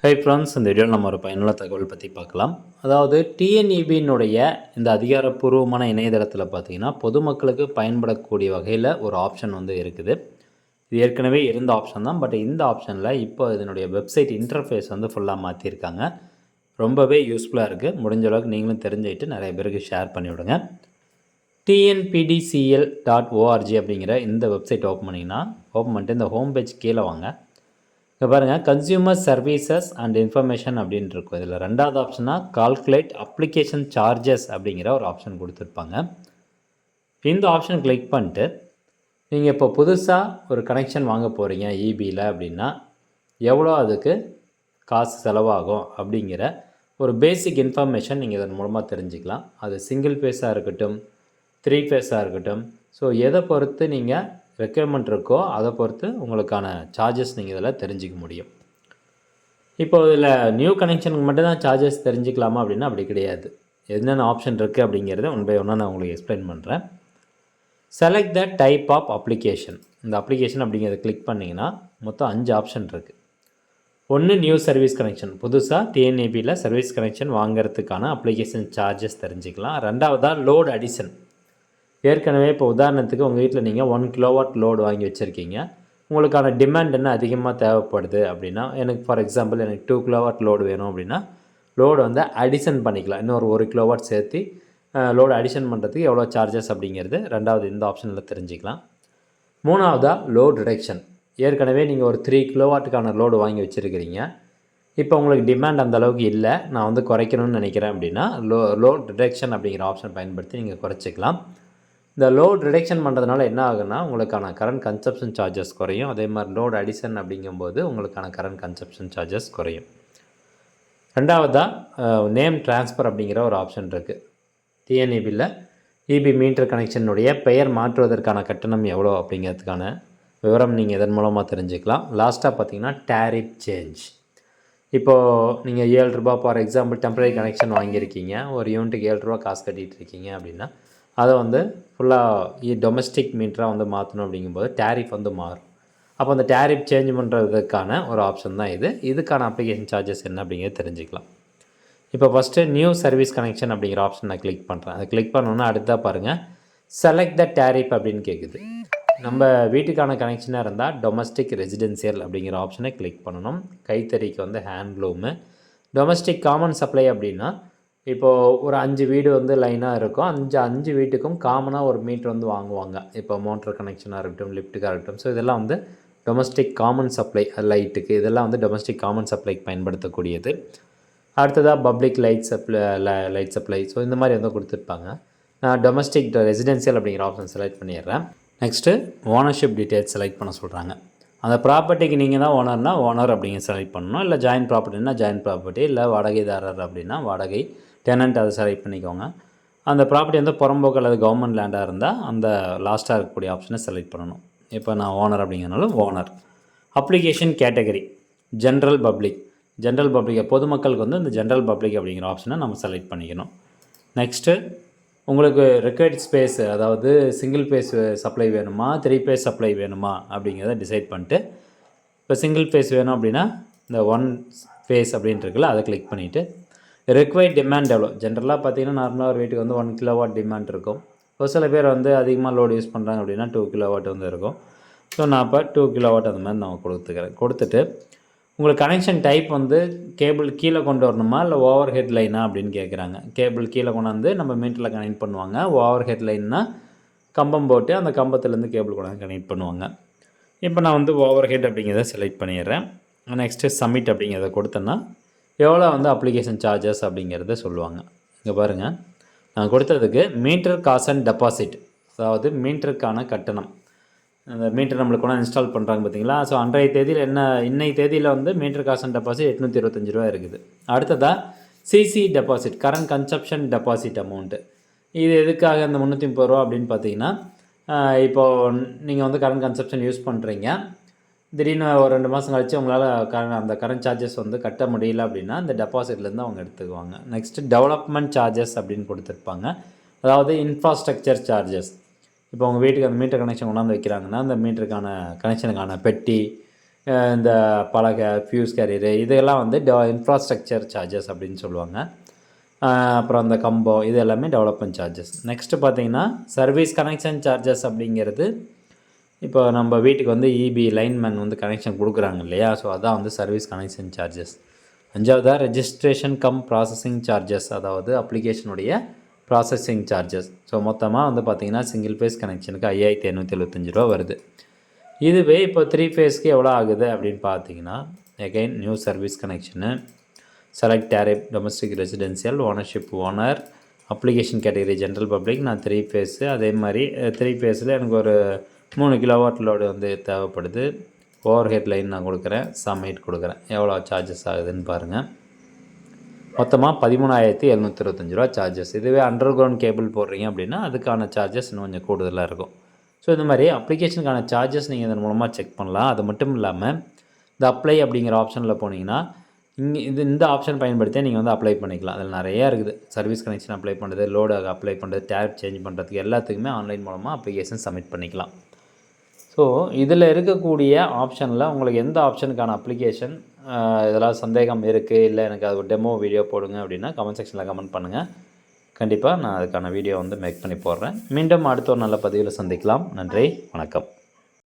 Hi friends, இந்த வீடியோவில் நம்ம ஒரு பயனுள்ள தகவல் பற்றி பார்க்கலாம். அதாவது டிஎன்இபியினுடைய இந்த அதிகாரப்பூர்வமான இணையதளத்தில் பார்த்தீங்கன்னா பொதுமக்களுக்கு பயன்படக்கூடிய வகையில் ஒரு ஆப்ஷன் வந்து இருக்குது. இது ஏற்கனவே இருந்த ஆப்ஷன் தான். பட் இந்த ஆப்ஷனில் இப்போ இதனுடைய வெப்சைட் இன்டர்ஃபேஸ் வந்து ஃபுல்லாக மாற்றிருக்காங்க. ரொம்பவே யூஸ்ஃபுல்லாக இருக்குது. முடிஞ்ச அளவுக்கு நீங்களும் தெரிஞ்சுக்கிட்டு நிறைய பேருக்கு ஷேர் பண்ணிவிடுங்க. TNPDCL.org அப்படிங்கிற இந்த வெப்சைட் ஓப்பன் பண்ணிட்டு இந்த ஹோம் பேஜ் கீழே வாங்க. இப்போ பாருங்கள், கன்சியூமர் சர்வீசஸ் அண்ட் இன்ஃபர்மேஷன் அப்படின்னு இருக்கும். இதில் ரெண்டாவது ஆப்ஷனாக கால்குலேட் அப்ளிகேஷன் சார்ஜஸ் அப்படிங்கிற ஒரு ஆப்ஷன் கொடுத்துருப்பாங்க. இந்த ஆப்ஷன் கிளிக் பண்ணிட்டு நீங்கள் இப்போ புதுசாக ஒரு கனெக்ஷன் வாங்க போகிறீங்க இபியில் அப்படின்னா எவ்வளோ அதுக்கு காசு செலவாகும் அப்படிங்கிற ஒரு பேசிக் இன்ஃபர்மேஷன் நீங்கள் இதன் மூலமாக தெரிஞ்சுக்கலாம். அது சிங்கிள் ஃபேஸாக இருக்கட்டும், 3 ஃபேஸாக இருக்கட்டும். ஸோ எதை பொறுத்து நீங்கள் ரெக்யர்மெண்ட் இருக்கோ அதை பொறுத்து உங்களுக்கான சார்ஜஸ் நீங்கள் இதில் தெரிஞ்சிக்க முடியும். இப்போ இதில் நியூ கனெக்ஷனுக்கு மட்டும்தான் சார்ஜஸ் தெரிஞ்சிக்கலாமா அப்படின்னா அப்படி கிடையாது. என்னென்ன ஆப்ஷன் இருக்குது அப்படிங்கிறத ஒன் பை ஒன்னாக நான் உங்களுக்கு எக்ஸ்பிளைன் பண்ணுறேன். Select the type of application. இந்த அப்ளிகேஷன் அப்படிங்கிறத கிளிக் பண்ணிங்கன்னா மொத்தம் 5 ஆப்ஷன் இருக்குது. ஒன்று நியூ சர்வீஸ் கனெக்ஷன், புதுசாக டிஎன்ஏபியில் சர்வீஸ் கனெக்ஷன் வாங்கிறதுக்கான அப்ளிகேஷன் சார்ஜஸ் தெரிஞ்சிக்கலாம். ரெண்டாவதாக லோட் அடிஷன். ஏற்கனவே இப்போ உதாரணத்துக்கு உங்கள் வீட்டில் நீங்கள் 1 கிலோவாட் லோடு வாங்கி வச்சுருக்கீங்க. உங்களுக்கான டிமாண்ட் என்ன அதிகமாக தேவைப்படுது அப்படின்னா, எனக்கு ஃபார் எக்ஸாம்பிள் எனக்கு 2 கிலோவாட் லோடு வேணும் அப்படின்னா லோடு வந்து அடிஷன் பண்ணிக்கலாம். இன்னொரு 1 கிலோவாட் சேர்த்து லோடு அடிஷன் பண்ணுறதுக்கு எவ்வளோ சார்ஜஸ் அப்படிங்கிறது ரெண்டாவது இந்த ஆப்ஷனில் தெரிஞ்சிக்கலாம். மூணாவதாக லோட் ரிடக்ஷன். ஏற்கனவே நீங்கள் ஒரு 3 கிலோவாட்டுக்கான லோடு வாங்கி வச்சுருக்கிறீங்க. இப்போ உங்களுக்கு டிமாண்ட் அந்தளவுக்கு இல்லை, நான் வந்து குறைக்கணும்னு நினைக்கிறேன் அப்படின்னா லோட் ரிடக்ஷன் அப்படிங்கிற ஆப்ஷன் பயன்படுத்தி நீங்கள் குறைச்சிக்கலாம். இந்த லோட் ரிடக்ஷன் பண்ணுறதுனால என்ன ஆகுன்னா உங்களுக்கான கரண்ட் கன்சப்ஷன் சார்ஜஸ் குறையும். அதே மாதிரி லோட் அடிஷன் அப்படிங்கும்போது உங்களுக்கான கரண்ட் கன்சப்ஷன் சார்ஜஸ் குறையும். ரெண்டாவதாக நேம் ட்ரான்ஸ்ஃபர் அப்படிங்கிற ஒரு ஆப்ஷன் இருக்குது. டிஎன்இபியில் இபி மீட்டர் கனெக்ஷனுடைய பெயர் மாற்றுவதற்கான கட்டணம் எவ்வளோ அப்படிங்கிறதுக்கான விவரம் நீங்கள் இதன் மூலமாக தெரிஞ்சுக்கலாம். லாஸ்ட்டாக பார்த்தீங்கன்னா டேரிஃப் சேஞ்ச். இப்போது நீங்கள் ₹7 ஃபார் எக்ஸாம்பிள் டெம்பரரி கனெக்ஷன் வாங்கியிருக்கீங்க, ஒரு யூனிட்டுக்கு ₹7 காசு கட்டிகிட்டு இருக்கீங்க அப்படின்னா அதை வந்து ஃபுல்லாக டொமஸ்டிக் மீட்டராக வந்து மாற்றணும் அப்படிங்கும்போது டேரிஃப் வந்து மாறும். அப்போ அந்த டேரிஃப் சேஞ்ச் பண்ணுறதுக்கான ஒரு ஆப்ஷன் தான் இது. இதுக்கான அப்ளிகேஷன் சார்ஜஸ் என்ன அப்படிங்கிறது தெரிஞ்சுக்கலாம். இப்போ ஃபஸ்ட்டு நியூ சர்வீஸ் கனெக்ஷன் அப்படிங்கிற ஆப்ஷன் நான் கிளிக் பண்ணுறேன். அதை கிளிக் பண்ணோன்னா அடுத்ததாக பாருங்கள், செலக்ட் த டேரிஃப் அப்படின்னு கேட்குது. நம்ம வீட்டுக்கான கனெக்ஷனாக இருந்தால் டொமஸ்டிக் ரெசிடென்சியல் அப்படிங்கிற ஆப்ஷனை கிளிக் பண்ணணும். கைத்தறிக்கு வந்து ஹேண்ட்லூமு. டொமஸ்டிக் காமன் சப்ளை அப்படின்னா இப்போது ஒரு 5 வீடு வந்து லைனாக இருக்கும். 5 வீட்டுக்கும் காமனாக ஒரு மீட்டர் வந்து வாங்குவாங்க. இப்போ மோட்டர் கனெக்ஷனாக இருக்கட்டும், லிஃப்ட்டுக்காக இருக்கட்டும். ஸோ இதெல்லாம் வந்து டொமஸ்டிக் காமன் சப்ளை. லைட்டுக்கு இதெல்லாம் வந்து டொமஸ்டிக் காமன் சப்ளைக்கு பயன்படுத்தக்கூடியது. அடுத்ததாக பப்ளிக் லைட் சப்ளை. ஸோ இந்த மாதிரி வந்து கொடுத்துருப்பாங்க. நான் டொமஸ்டிக் ரெசிடென்சியல் அப்படிங்கிற ஆப்ஷன் செலக்ட் பண்ணிடுறேன். நெக்ஸ்ட்டு ஓனர்ஷிப் டீட்டெயில்ஸ் செலக்ட் பண்ண சொல்கிறாங்க. அந்த ப்ராப்பர்ட்டிக்கு நீங்கள் தான் ஓனர்னால் ஓனர் அப்படிங்க செலக்ட் பண்ணணும். இல்லை ஜாயின்ட் ப்ராப்பர்ட்டினா ஜாயின்ட் ப்ராப்பர்ட்டி, இல்லை வாடகைதாரர் அப்படின்னா வாடகை, டெனண்ட் அதை செலக்ட் பண்ணிக்கோங்க. அந்த ப்ராப்பர்ட்டி வந்து புறம்போக்கு அல்லது கவர்மெண்ட் லேண்டாக இருந்தால் அந்த லாஸ்ட்டாக இருக்கக்கூடிய ஆப்ஷனை செலக்ட் பண்ணணும். இப்போ நான் ஓனர் அப்படிங்கிறனால owner. Application category general public பொதுமக்களுக்கு வந்து இந்த ஜென்ரல் பப்ளிக் அப்படிங்கிற ஆப்ஷனை நம்ம செலக்ட் பண்ணிக்கணும். நெக்ஸ்ட்டு உங்களுக்கு ரெக்வயர்ட் ஸ்பேஸ், அதாவது சிங்கிள் ஃபேஸ் சப்ளை வேணுமா, 3 ஃபேஸ் சப்ளை வேணுமா அப்படிங்கிறத டிசைட் பண்ணிட்டு, இப்போ சிங்கிள் ஃபேஸ் வேணும் அப்படின்னா இந்த 1 ஃபேஸ் அப்படின்ட்டு இருக்குல்ல அதை கிளிக் பண்ணிவிட்டு ரெக்வயர்ட் டிமாண்ட் எவ்வளோ. ஜென்ரலாக பார்த்தீங்கன்னா நார்மலாக ஒரு வீட்டுக்கு வந்து 1 கிலோவாட் டிமாண்ட் இருக்கும். ஒரு சில பேர் வந்து அதிகமாக லோடு யூஸ் பண்ணுறாங்க அப்படின்னா 2 கிலோவாட் வந்து இருக்கும். ஸோ நான் இப்போ 2 கிலோவாட் அந்த மாதிரி நான் கொடுத்துட்டு உங்களுக்கு கனெக்ஷன் டைப் வந்து கேபிள் கீழே கொண்டு வரணுமா இல்லை ஓவர் ஹெட் லைனா அப்படின்னு கேட்குறாங்க. கேபிள் கீழே கொண்டாந்து நம்ம மீட்டரில் கனெக்ட் பண்ணுவாங்க. ஓவர் ஹெட் லைன்னா கம்பம் போட்டு அந்த கம்பத்துலேருந்து கேபிள் கொண்டாந்து கனெக்ட் பண்ணுவாங்க. இப்போ நான் வந்து ஓவர் ஹெட் அப்படிங்கிறத செலக்ட் பண்ணிடுறேன். நெக்ஸ்ட்டு சப்மிட் அப்படிங்கிறத கொடுத்தேன்னா எவ்வளோ வந்து அப்ளிகேஷன் சார்ஜஸ் அப்படிங்கிறத சொல்லுவாங்க. இங்கே பாருங்கள், நான் கொடுத்ததுக்கு மீட்டர் காஸ்ட் அண்ட் டெபாசிட், அதாவது மீட்டருக்கான கட்டணம். அந்த மீட்டர் நம்மளுக்கு கொண்டு இன்ஸ்டால் பண்ணுறாங்க பார்த்தீங்களா. ஸோ அன்றைய தேதியில் இன்னைய தேதியில் வந்து மீட்டர் காஸ்ட் அண்ட் டெபாசிட் ₹825 இருக்குது. அடுத்ததாக CC deposit, current consumption deposit amount. இது எதுக்காக இந்த ₹330 அப்படின்னு பார்த்தீங்கன்னா, இப்போது நீங்கள் வந்து கரண்ட் கன்சப்ஷன் யூஸ் பண்ணுறீங்க, திடீர்னு ஒரு 2 மாதம் கழிச்சு உங்களால் அந்த கரண்ட் சார்ஜஸ் வந்து கட்ட முடியல அப்படின்னா இந்த டெபாசிட்லேருந்து அவங்க எடுத்துக்குவாங்க. நெக்ஸ்ட்டு டெவலப்மெண்ட் சார்ஜஸ் அப்படின்னு கொடுத்துருப்பாங்க. அதாவது இன்ஃப்ராஸ்ட்ரக்சர் சார்ஜஸ். இப்போ உங்கள் வீட்டுக்கு அந்த மீட்டர் கனெக்ஷன் கொண்டாந்து வைக்கிறாங்கன்னா அந்த மீட்டருக்கான கனெக்ஷனுக்கான பெட்டி, இந்த பலகை, ஃபியூஸ் கேரியரு இதெல்லாம் வந்து இன்ஃப்ராஸ்ட்ரக்சர் சார்ஜஸ் அப்படின்னு சொல்லுவாங்க. அப்புறம் அந்த கம்பம் இது எல்லாமே டெவலப்மெண்ட் சார்ஜஸ். நெக்ஸ்ட்டு பார்த்தீங்கன்னா சர்வீஸ் கனெக்ஷன் சார்ஜஸ் அப்படிங்கிறது இப்போ நம்ம வீட்டுக்கு வந்து இபி லைன்மேன் வந்து கனெக்ஷன் கொடுக்குறாங்க இல்லையா, ஸோ அதான் வந்து சர்வீஸ் கனெக்ஷன் சார்ஜஸ். 5வதா ரெஜிஸ்ட்ரேஷன் கம் ப்ராசஸிங் சார்ஜஸ், அதாவது அப்ளிகேஷனுடைய ப்ராசஸிங் சார்ஜஸ். ஸோ மொத்தமாக வந்து பார்த்திங்கன்னா சிங்கிள் ஃபேஸ் கனெக்ஷனுக்கு 5775 ரூபா வருது. இதுவே இப்போ 3 ஃபேஸ்க்கு எவ்வளோ ஆகுது அப்படின்னு பார்த்தீங்கன்னா, again new service connection, select tariff, domestic residential, ownership owner, application category general public. நான் 3 ஃபேஸு. அதே மாதிரி 3 ஃபேஸில் எனக்கு ஒரு 3 கிலோவாட் லோடு வந்து தேவைப்படுது. ஓவர் ஹெட் லைன் நான் கொடுக்குறேன், சப்மிட் கொடுக்குறேன். எவ்வளோ சார்ஜஸ் ஆகுதுன்னு பாருங்கள். மொத்தமாக 13,725 ரூபா சார்ஜஸ். இதுவே அண்டர் கிரவுண்ட் கேபிள் போடுறீங்க அப்படின்னா அதுக்கான சார்ஜஸ் இன்னும் கொஞ்சம் கூடுதலாக இருக்கும். ஸோ இந்த மாதிரி அப்ளிகேஷனுக்கான சார்ஜஸ் நீங்கள் இதன் மூலமாக செக் பண்ணலாம். அது மட்டும் இல்லாமல் இந்த அப்ளை அப்படிங்கிற ஆப்ஷனில் போனீங்கன்னா இந்த ஆப்ஷன் பயன்படுத்தி நீங்கள் வந்து அப்ளை பண்ணிக்கலாம். அதில் நிறையா இருக்குது. சர்வீஸ் கனெக்ஷன் அப்ளை பண்ணுறது, லோடு அப்ளை பண்ணுறது, டேரிஃப் சேஞ்ச் பண்ணுறதுக்கு எல்லாத்துக்குமே ஆன்லைன் மூலமாக அப்ளிகேஷன் சப்மிட் பண்ணிக்கலாம். ஸோ இதில் இருக்கக்கூடிய ஆப்ஷனில் உங்களுக்கு எந்த ஆப்ஷனுக்கான அப்ளிகேஷன் இதெல்லாம் சந்தேகம் இருக்குது, இல்லை எனக்கு அது ஒரு டெமோ வீடியோ போடுங்க அப்படின்னா கமெண்ட் செக்ஷனில் கமெண்ட் பண்ணுங்கள். கண்டிப்பாக நான் அதுக்கான வீடியோ வந்து மேக் பண்ணி போடுறேன். மீண்டும் அடுத்த ஒரு நல்ல பதிவில் சந்திக்கலாம். நன்றி, வணக்கம்.